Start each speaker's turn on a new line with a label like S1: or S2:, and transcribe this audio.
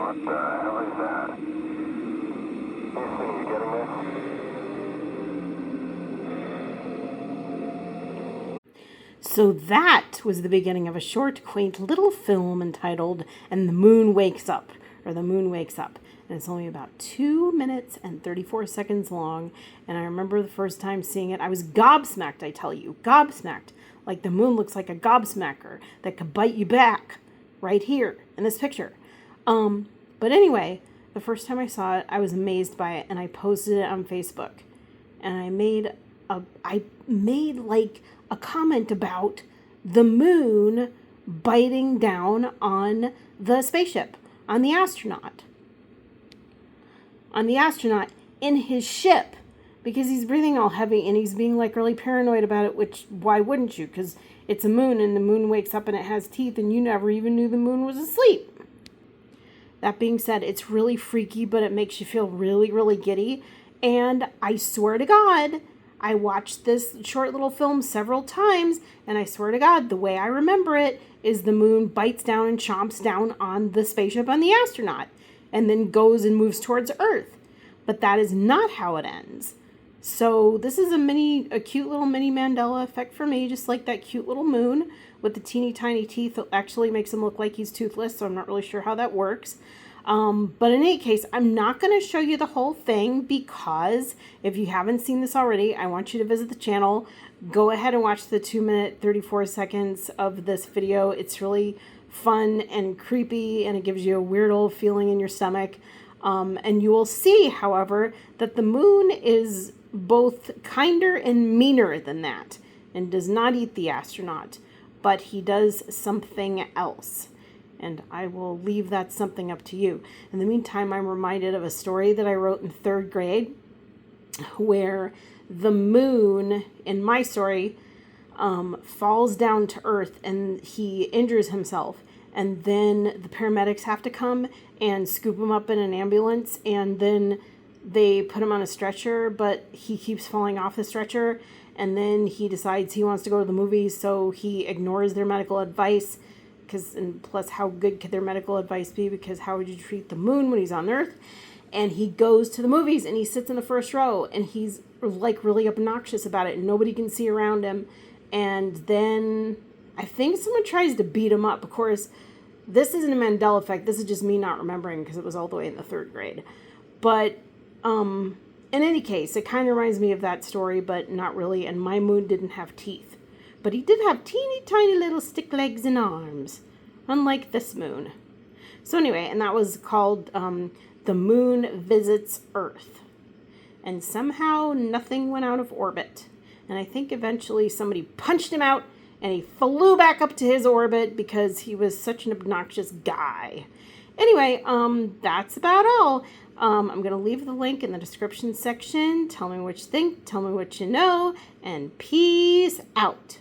S1: What the hell is that? Houston, you getting this?
S2: So that was the beginning of a short, quaint little film entitled And the Moon Wakes Up, or The Moon Wakes Up. And it's only about 2 minutes and 34 seconds long. And I remember the first time seeing it, I was gobsmacked, I tell you, gobsmacked. Like the moon looks like a gobsmacker that could bite you back right here in this picture. But anyway, the first time I saw it, I was amazed by it, and I posted it on Facebook. And I made like a comment about the moon biting down on the spaceship, on the astronaut in his ship, because he's breathing all heavy and he's being like really paranoid about it, which why wouldn't you? Because it's a moon and the moon wakes up and it has teeth and you never even knew the moon was asleep. That being said, it's really freaky, but it makes you feel really, really giddy. And I swear to God, I watched this short little film several times, and I swear to God, the way I remember it is the moon bites down and chomps down on the spaceship on the astronaut, and then goes and moves towards Earth. But that is not how it ends. So this is a cute little mini Mandela effect for me, just like that cute little moon with the teeny tiny teeth. It actually makes him look like he's toothless, so I'm not really sure how that works. But in any case, I'm not going to show you the whole thing, because if you haven't seen this already, I want you to visit the channel. Go ahead and watch the 2 minute 34 seconds of this video. It's really fun and creepy, and it gives you a weird old feeling in your stomach. And you will see, however, that the moon is both kinder and meaner than that, and does not eat the astronaut, but he does something else. And I will leave that something up to you. In the meantime, I'm reminded of a story that I wrote in 3rd grade, where the moon, in my story, falls down to Earth and he injures himself. And then the paramedics have to come and scoop him up in an ambulance, and then they put him on a stretcher, but he keeps falling off the stretcher, and then he decides he wants to go to the movies, so he ignores their medical advice, and plus how good could their medical advice be, because how would you treat the moon when he's on Earth? And he goes to the movies, and he sits in the first row, and he's like really obnoxious about it, and nobody can see around him. And then I think someone tries to beat him up. Of course, this isn't a Mandela effect. This is just me not remembering, because it was all the way in the 3rd grade. But in any case, it kind of reminds me of that story, but not really. And my moon didn't have teeth, but he did have teeny tiny little stick legs and arms, unlike this moon. So anyway, and that was called The Moon Visits Earth. And somehow nothing went out of orbit. And I think eventually somebody punched him out, and he flew back up to his orbit because he was such an obnoxious guy. Anyway, that's about all. I'm going to leave the link in the description section. Tell me what you think. Tell me what you know. And peace out.